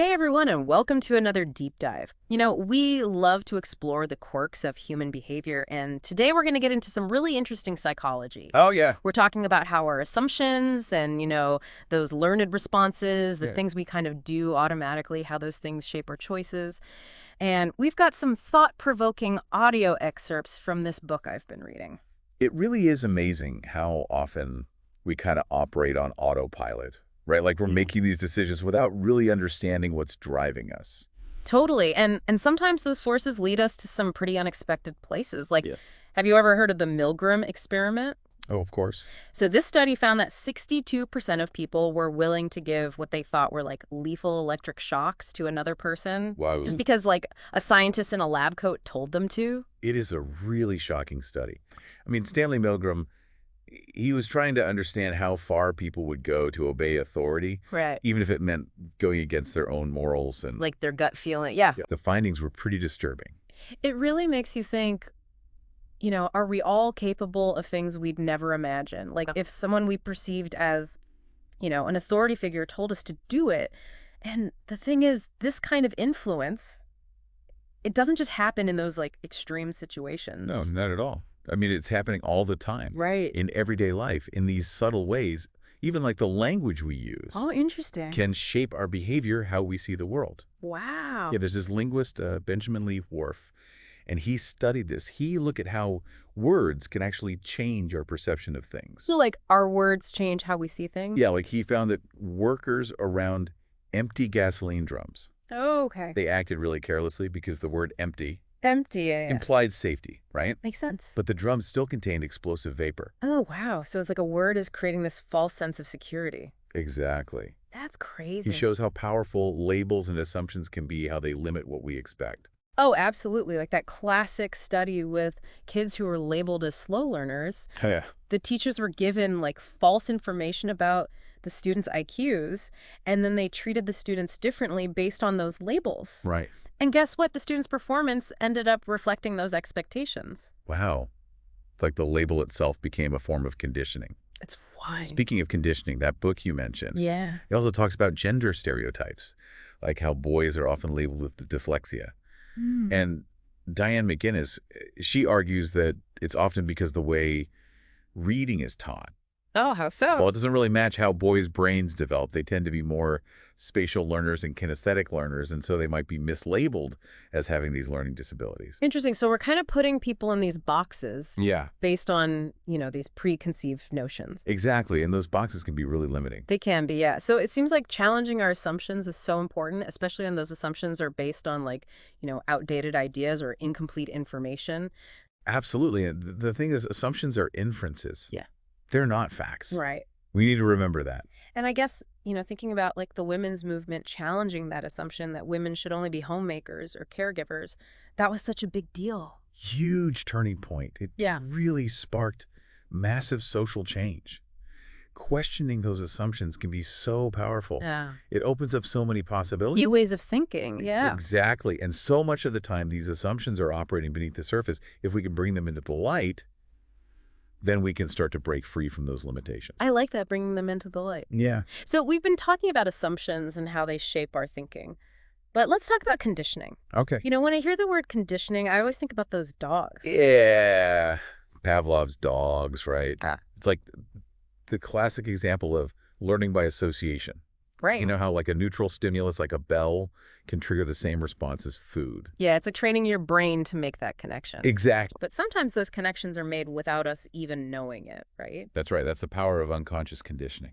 Hey everyone, and welcome to another deep dive. We love to explore the quirks of human behavior, and today we're going to get into some really interesting psychology. Oh, yeah. We're talking about how our assumptions and, those learned responses, the Yeah. things we kind of do automatically, how those things shape our choices. And we've got some thought-provoking audio excerpts from this book I've been reading. It really is amazing how often we kind of operate on autopilot, right? Like we're making these decisions without really understanding what's driving us. Totally. And sometimes those forces lead us to some pretty unexpected places. Like, Yeah. have you ever heard of the Milgram experiment? Oh, of course. So this study found that 62% of people were willing to give what they thought were like lethal electric shocks to another person Wow. just because like a scientist in a lab coat told them to. It is a really shocking study. I mean, Stanley Milgram, he was trying to understand how far people would go to obey authority, Right. even if it meant going against their own morals. And Like their gut feeling. Yeah. the findings were pretty disturbing. It really makes you think, are we all capable of things we'd never imagine? Like if someone we perceived as, an authority figure told us to do it. And the thing is, this kind of influence, it doesn't just happen in those like extreme situations. No, not at all. I mean, it's happening all the time. Right. In everyday life, in these subtle ways. Even like the language we use Oh, interesting. can shape our behavior, how we see the world. Wow. Yeah, there's this linguist, Benjamin Lee Whorf, and he studied this. He looked at how words can actually change our perception of things. So, like, our words change how we see things? Yeah, like he found that workers around empty gasoline drums, Oh, okay. they acted really carelessly because the word empty Empty, yeah. implied safety, right? Makes sense. But the drums still contained explosive vapor. Oh, wow. So it's like a word is creating this false sense of security. Exactly. That's crazy. He shows how powerful labels and assumptions can be, how they limit what we expect. Oh, absolutely. Like that classic study with kids who were labeled as slow learners. Yeah. The teachers were given like false information about the students' IQs, and then they treated the students differently based on those labels. Right. And guess what? The students' performance ended up reflecting those expectations. Wow. It's like the label itself became a form of conditioning. It's wild. Speaking of conditioning, that book you mentioned, Yeah. it also talks about gender stereotypes, like how boys are often labeled with dyslexia. Mm. And Diane McGinnis, she argues that it's often because the way reading is taught. Oh, how so? Well, it doesn't really match how boys' brains develop. They tend to be more spatial learners and kinesthetic learners, and so they might be mislabeled as having these learning disabilities. Interesting. So we're kind of putting people in these boxes Yeah, based on, these preconceived notions. exactly. And those boxes can be really limiting. They can be, yeah. So it seems like challenging our assumptions is so important, especially when those assumptions are based on like, outdated ideas or incomplete information. Absolutely. And the thing is, assumptions are inferences. Yeah. They're not facts. Right. We need to remember that. And I guess, thinking about like the women's movement challenging that assumption that women should only be homemakers or caregivers, that was such a big deal. Huge turning point. It Yeah. really sparked massive social change. Questioning those assumptions can be so powerful. Yeah. It opens up so many possibilities. New ways of thinking. Yeah. Exactly. And so much of the time, these assumptions are operating beneath the surface. If we can bring them into the light, then we can start to break free from those limitations. I like that, bringing them into the light. Yeah. So we've been talking about assumptions and how they shape our thinking. But let's talk about conditioning. Okay. When I hear the word conditioning, I always think about those dogs. Yeah. Pavlov's dogs, right? Ah. It's like the classic example of learning by association. Right. You know how like a neutral stimulus, like a bell, can trigger the same response as food? Yeah, it's like training your brain to make that connection. Exactly. But sometimes those connections are made without us even knowing it, right? That's right. That's the power of unconscious conditioning.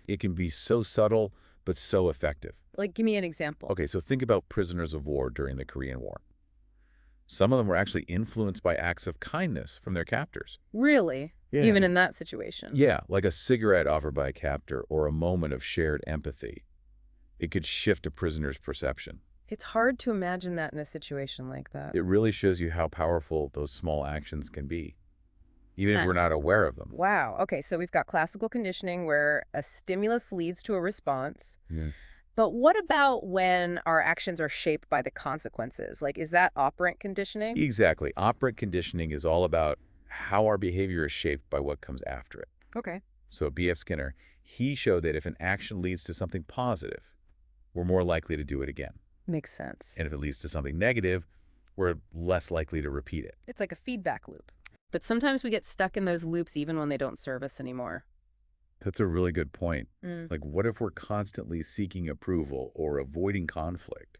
It can be so subtle, but so effective. Like, give me an example. Okay, so think about prisoners of war during the Korean War. Some of them were actually influenced by acts of kindness from their captors. Really? Yeah. Even in that situation? Yeah, like a cigarette offered by a captor or a moment of shared empathy. It could shift a prisoner's perception. It's hard to imagine that in a situation like that. It really shows you how powerful those small actions can be, even if we're not aware of them. Wow. Okay, so we've got classical conditioning where a stimulus leads to a response. Yeah. But what about when our actions are shaped by the consequences? Like, is that operant conditioning? Exactly. Operant conditioning is all about how our behavior is shaped by what comes after it. Okay. So B.F. Skinner, he showed that if an action leads to something positive, we're more likely to do it again. Makes sense. And if it leads to something negative, we're less likely to repeat it. It's like a feedback loop. But sometimes we get stuck in those loops even when they don't serve us anymore. That's a really good point. Like, what if we're constantly seeking approval or avoiding conflict?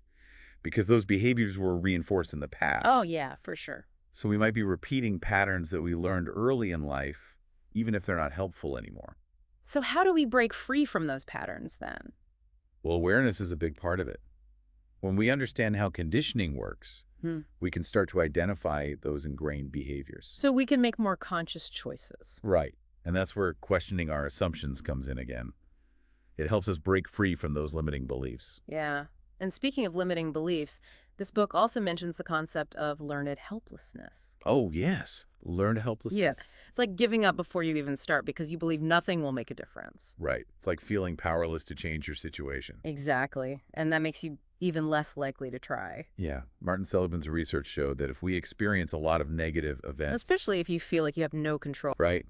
Because those behaviors were reinforced in the past. Oh, yeah, for sure. So we might be repeating patterns that we learned early in life, even if they're not helpful anymore. So how do we break free from those patterns then? Well, awareness is a big part of it. When we understand how conditioning works, we can start to identify those ingrained behaviors. So we can make more conscious choices. Right. And that's where questioning our assumptions comes in again. It helps us break free from those limiting beliefs. Yeah. And speaking of limiting beliefs, this book also mentions the concept of learned helplessness. Oh, yes. Learned helplessness. Yes. It's like giving up before you even start because you believe nothing will make a difference. Right. It's like feeling powerless to change your situation. Exactly. And that makes you even less likely to try. Yeah. Martin Seligman's research showed that if we experience a lot of negative events, Especially if you feel like you have no control. right,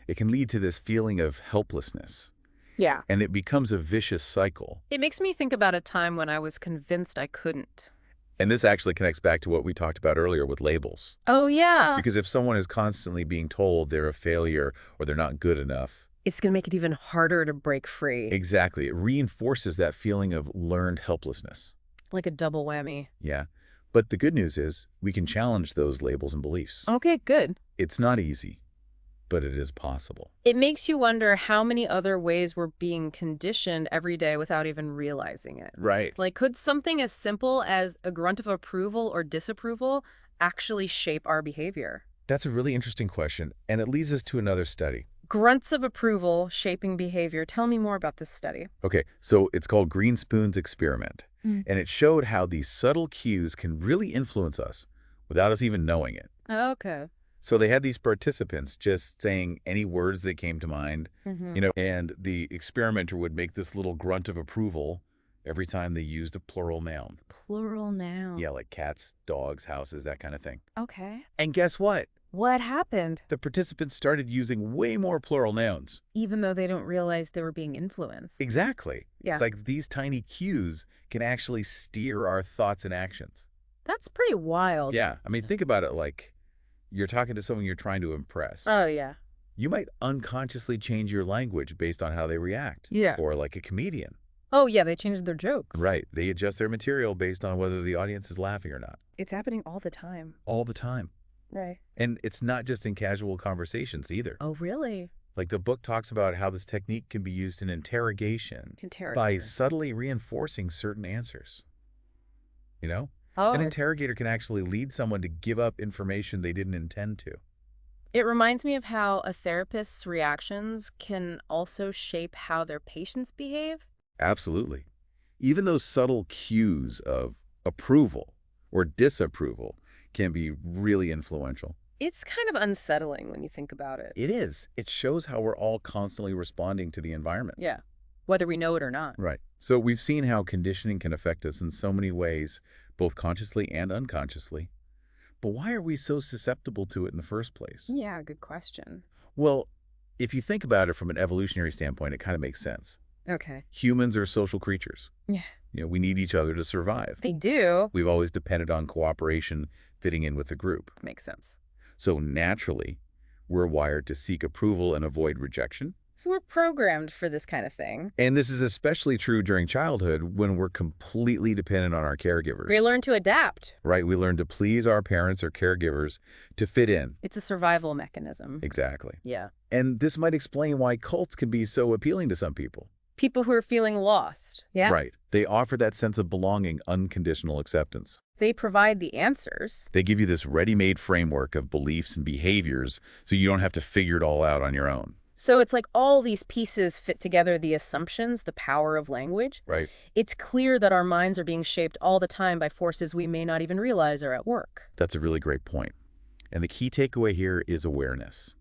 it can lead to this feeling of helplessness. Yeah. And it becomes a vicious cycle. It makes me think about a time when I was convinced I couldn't. And this actually connects back to what we talked about earlier with labels. Oh, yeah. Because if someone is constantly being told they're a failure or they're not good enough, It's going to make it even harder to break free. exactly, it reinforces that feeling of learned helplessness. Like a double whammy. Yeah. But the good news is we can challenge those labels and beliefs. Okay, good. It's not easy, but it is possible. It makes you wonder how many other ways we're being conditioned every day without even realizing it. Right. Like, could something as simple as a grunt of approval or disapproval actually shape our behavior? That's a really interesting question, and it leads us to another study. Grunts of approval shaping behavior. Tell me more about this study. Okay, so it's called Greenspoon's experiment, and it showed how these subtle cues can really influence us without us even knowing it. Okay. So they had these participants just saying any words that came to mind, and the experimenter would make this little grunt of approval every time they used a plural noun. Plural noun. Yeah, like cats, dogs, houses, that kind of thing. Okay. And guess what? What happened? The participants started using way more plural nouns. Even though they don't realize they were being influenced. Exactly. Yeah. It's like these tiny cues can actually steer our thoughts and actions. That's pretty wild. Yeah. I mean, think about it like you're talking to someone you're trying to impress. Oh, yeah. You might unconsciously change your language based on how they react. Yeah. Or like a comedian. Oh, yeah, they changed their jokes. Right. They adjust their material based on whether the audience is laughing or not. It's happening all the time. All the time. Right. And it's not just in casual conversations either. Oh, really? Like the book talks about how this technique can be used in interrogation by subtly reinforcing certain answers. You know? Oh. An interrogator can actually lead someone to give up information they didn't intend to. It reminds me of how a therapist's reactions can also shape how their patients behave. Absolutely. Even those subtle cues of approval or disapproval can be really influential. It's kind of unsettling when you think about it. It is. It shows how we're all constantly responding to the environment. Yeah, whether we know it or not. Right. So we've seen how conditioning can affect us in so many ways, both consciously and unconsciously. But why are we so susceptible to it in the first place? Yeah, good question. Well, if you think about it from an evolutionary standpoint, it kind of makes sense. Okay. Humans are social creatures. Yeah. We need each other to survive. They do. We've always depended on cooperation, fitting in with the group. Makes sense. So naturally, we're wired to seek approval and avoid rejection. So we're programmed for this kind of thing. And this is especially true during childhood when we're completely dependent on our caregivers. We learn to adapt. Right. We learn to please our parents or caregivers to fit in. It's a survival mechanism. Exactly. Yeah. And this might explain why cults can be so appealing to some people. People who are feeling lost. Yeah. Right. They offer that sense of belonging, unconditional acceptance. They provide the answers. They give you this ready-made framework of beliefs and behaviors so you don't have to figure it all out on your own. So it's like all these pieces fit together, the assumptions, the power of language. Right. It's clear that our minds are being shaped all the time by forces we may not even realize are at work. That's a really great point. And the key takeaway here is awareness.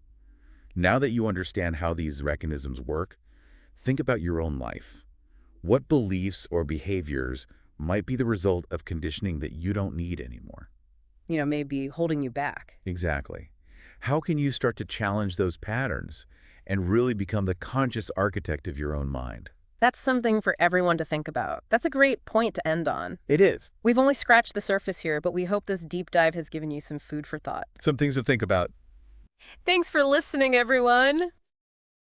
Now that you understand how these mechanisms work, think about your own life. What beliefs or behaviors might be the result of conditioning that you don't need anymore? Maybe holding you back. Exactly. How can you start to challenge those patterns and really become the conscious architect of your own mind? That's something for everyone to think about. That's a great point to end on. It is. We've only scratched the surface here, but we hope this deep dive has given you some food for thought. Some things to think about. Thanks for listening, everyone.